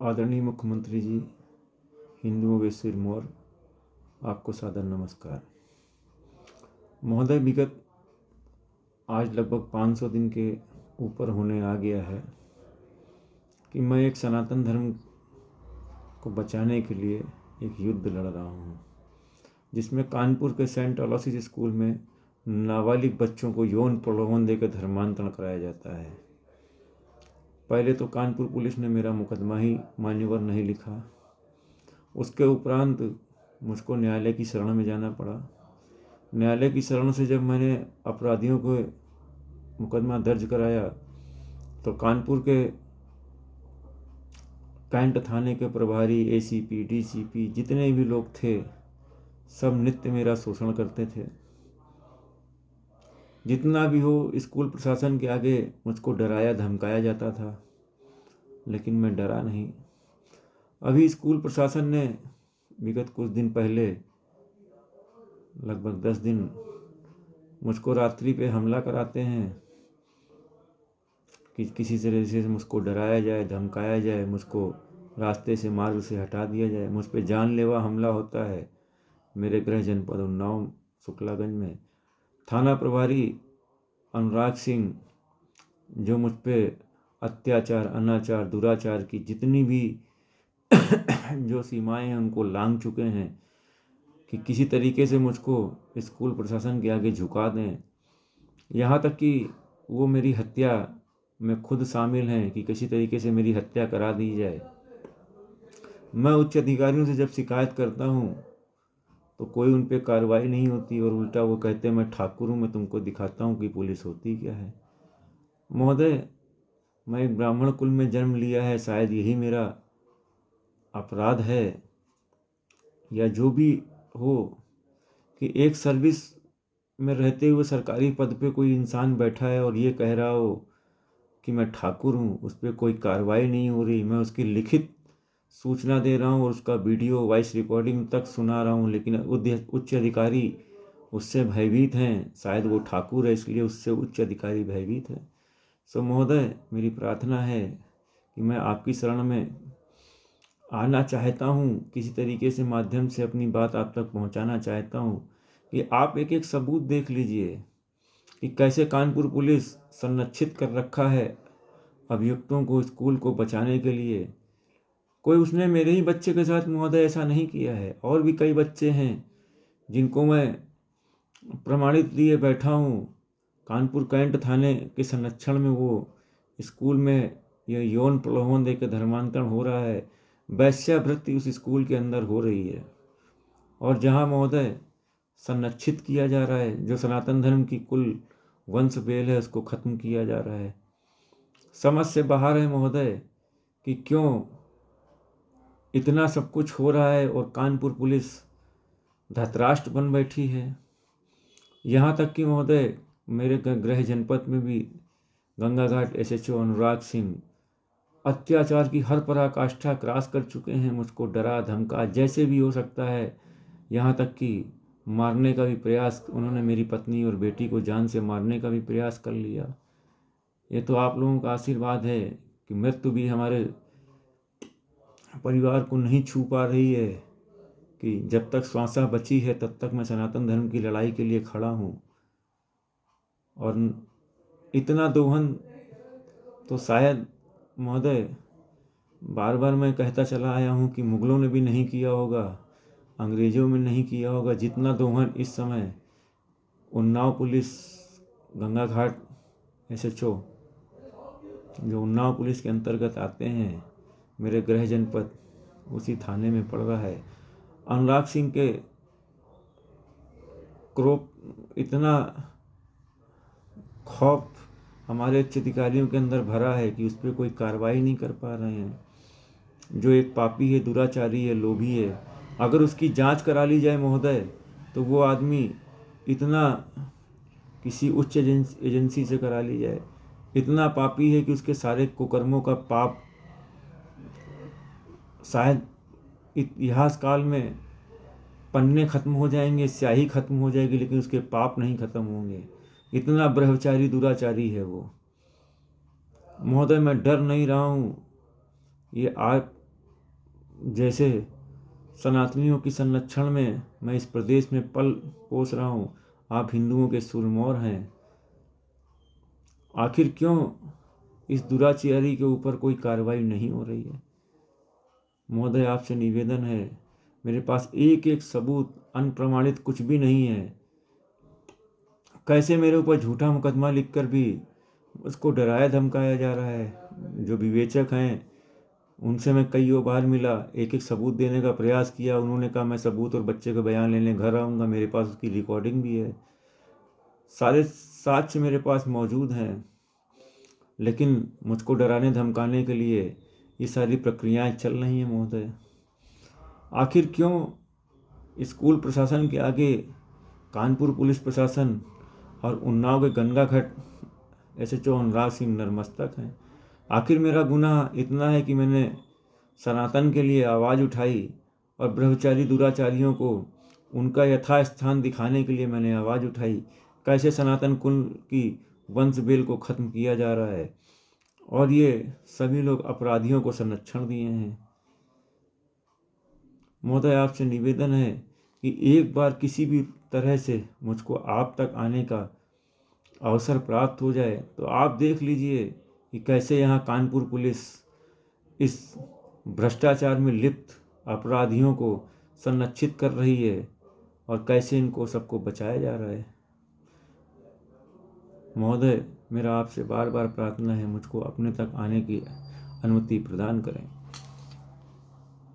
आदरणीय मुख्यमंत्री जी, हिंदुओं के सिरमौर, आपको सादर नमस्कार। महोदय, विगत आज लगभग 500 दिन के ऊपर होने आ गया है कि मैं एक सनातन धर्म को बचाने के लिए एक युद्ध लड़ रहा हूँ, जिसमें कानपुर के सेंट अलोयसिस स्कूल में नाबालिग बच्चों को यौन प्रलोभन देकर धर्मांतरण कराया जाता है। पहले तो कानपुर पुलिस ने मेरा मुकदमा ही मान्यवर नहीं लिखा। उसके उपरांत मुझको न्यायालय की शरण में जाना पड़ा। न्यायालय की शरण से जब मैंने अपराधियों को मुकदमा दर्ज कराया तो कानपुर के कैंट थाने के प्रभारी, एसीपी, डीसीपी जितने भी लोग थे, सब नित्य मेरा शोषण करते थे। जितना भी हो, स्कूल प्रशासन के आगे मुझको डराया धमकाया जाता था, लेकिन मैं डरा नहीं। अभी स्कूल प्रशासन ने विगत कुछ दिन पहले, लगभग 10 दिन, मुझको रात्रि पे हमला कराते हैं कि किसी तरह से मुझको डराया जाए, धमकाया जाए, मुझको रास्ते से, मार्ग से हटा दिया जाए। मुझ पे जानलेवा हमला होता है मेरे गृह जनपद उन्नाव शुक्लागंज में। थाना प्रभारी अनुराग सिंह, जो मुझ पे अत्याचार, अनाचार, दुराचार की जितनी भी जो सीमाएं हैं उनको लांघ चुके हैं कि किसी तरीके से मुझको स्कूल प्रशासन के आगे झुका दें। यहाँ तक कि वो मेरी हत्या में खुद शामिल हैं कि किसी तरीके से मेरी हत्या करा दी जाए। मैं उच्च अधिकारियों से जब शिकायत करता हूँ तो कोई उन पर कार्रवाई नहीं होती और उल्टा वो कहते हैं मैं ठाकुर हूँ, मैं तुमको दिखाता हूँ कि पुलिस होती क्या है। महोदय, मैं एक ब्राह्मण कुल में जन्म लिया है, शायद यही मेरा अपराध है या जो भी हो कि एक सर्विस में रहते हुए सरकारी पद पे कोई इंसान बैठा है और ये कह रहा हो कि मैं ठाकुर हूँ, उस पर कोई कार्रवाई नहीं हो रही। मैं उसकी लिखित सूचना दे रहा हूँ और उसका वीडियो वॉइस रिकॉर्डिंग तक सुना रहा हूँ, लेकिन उच्च अधिकारी उससे भयभीत हैं। शायद वो ठाकुर है इसलिए उससे उच्च अधिकारी भयभीत है। सो महोदय, मेरी प्रार्थना है कि मैं आपकी शरण में आना चाहता हूँ, किसी तरीके से माध्यम से अपनी बात आप तक पहुँचाना चाहता हूँ कि आप एक एक सबूत देख लीजिए कि कैसे कानपुर पुलिस संरक्षित कर रखा है अभियुक्तों को स्कूल को बचाने के लिए। कोई उसने मेरे ही बच्चे के साथ महोदय ऐसा नहीं किया है, और भी कई बच्चे हैं जिनको मैं प्रमाणित लिए बैठा हूँ। कानपुर कैंट थाने के संरक्षण में वो स्कूल में यह यौन प्रलोभन देकर धर्मांतरण हो रहा है, वैश्यावृत्ति उस स्कूल के अंदर हो रही है, और जहाँ महोदय संरक्षित किया जा रहा है, जो सनातन धर्म की कुल वंश बेल है उसको खत्म किया जा रहा है। समझ से बाहर है महोदय कि क्यों इतना सब कुछ हो रहा है और कानपुर पुलिस धृतराष्ट्र बन बैठी है। यहाँ तक कि महोदय मेरे गृह जनपद में भी गंगा घाट एसएचओ अनुराग सिंह अत्याचार की हर पराकाष्ठा क्रॉस कर चुके हैं। मुझको डरा धमका जैसे भी हो सकता है, यहाँ तक कि मारने का भी प्रयास, उन्होंने मेरी पत्नी और बेटी को जान से मारने का भी प्रयास कर लिया। ये तो आप लोगों का आशीर्वाद है कि मृत्यु भी हमारे परिवार को नहीं छू पा रही है, कि जब तक श्वासा बची है तब तक मैं सनातन धर्म की लड़ाई के लिए खड़ा हूँ। और इतना दोहन तो शायद महोदय बार बार मैं कहता चला आया हूँ कि मुगलों ने भी नहीं किया होगा, अंग्रेज़ों में नहीं किया होगा, जितना दोहन इस समय उन्नाव पुलिस, गंगा घाट एसएचओ जो उन्नाव पुलिस के अंतर्गत आते हैं, मेरे गृह जनपद उसी थाने में पड़ रहा है। अनुराग सिंह के क्रोध, इतना खौफ हमारे उच्च अधिकारियों के अंदर भरा है कि उस पर कोई कार्रवाई नहीं कर पा रहे हैं। जो एक पापी है, दुराचारी है, लोभी है, अगर उसकी जांच करा ली जाए महोदय तो वो आदमी इतना, किसी उच्च एजेंसी से करा ली जाए, इतना पापी है कि उसके सारे कुकर्मों का पाप शायद इतिहास काल में पन्ने खत्म हो जाएंगे, स्याही खत्म हो जाएगी, लेकिन उसके पाप नहीं खत्म होंगे। इतना ब्रह्मचारी दुराचारी है वो। महोदय, मैं डर नहीं रहा हूँ। ये जैसे सनातनियों की संरक्षण में मैं इस प्रदेश में पल पोस रहा हूँ, आप हिंदुओं के सुरमौर हैं। आखिर क्यों इस दुराचारी के ऊपर कोई कार्रवाई नहीं हो रही है? महोदय, आपसे निवेदन है, मेरे पास एक एक सबूत अनप्रमाणित कुछ भी नहीं है। कैसे मेरे ऊपर झूठा मुकदमा लिखकर भी उसको डराया धमकाया जा रहा है। जो विवेचक हैं उनसे मैं कई बार मिला, एक एक सबूत देने का प्रयास किया। उन्होंने कहा मैं सबूत और बच्चे का बयान लेने घर आऊँगा, मेरे पास उसकी रिकॉर्डिंग भी है, सारे साक्ष्य मेरे पास मौजूद हैं। लेकिन मुझको डराने धमकाने के लिए ये सारी प्रक्रियाएं चल रही हैं महोदय। आखिर क्यों स्कूल प्रशासन के आगे कानपुर पुलिस प्रशासन और उन्नाव के गंगा घाट SHO अनुराग सिंह नतमस्तक हैं? आखिर मेरा गुनाह इतना है कि मैंने सनातन के लिए आवाज़ उठाई और ब्रह्मचारी दुराचारियों को उनका यथास्थान दिखाने के लिए मैंने आवाज़ उठाई। कैसे सनातन कुल की वंश बेल को ख़त्म किया जा रहा है और ये सभी लोग अपराधियों को संरक्षण दिए हैं। महोदय, आपसे निवेदन है कि एक बार किसी भी तरह से मुझको आप तक आने का अवसर प्राप्त हो जाए तो आप देख लीजिए कि कैसे यहाँ कानपुर पुलिस इस भ्रष्टाचार में लिप्त अपराधियों को संरक्षित कर रही है और कैसे इनको सबको बचाया जा रहा है। महोदय, मेरा आपसे बार बार प्रार्थना है, मुझको अपने तक आने की अनुमति प्रदान करें।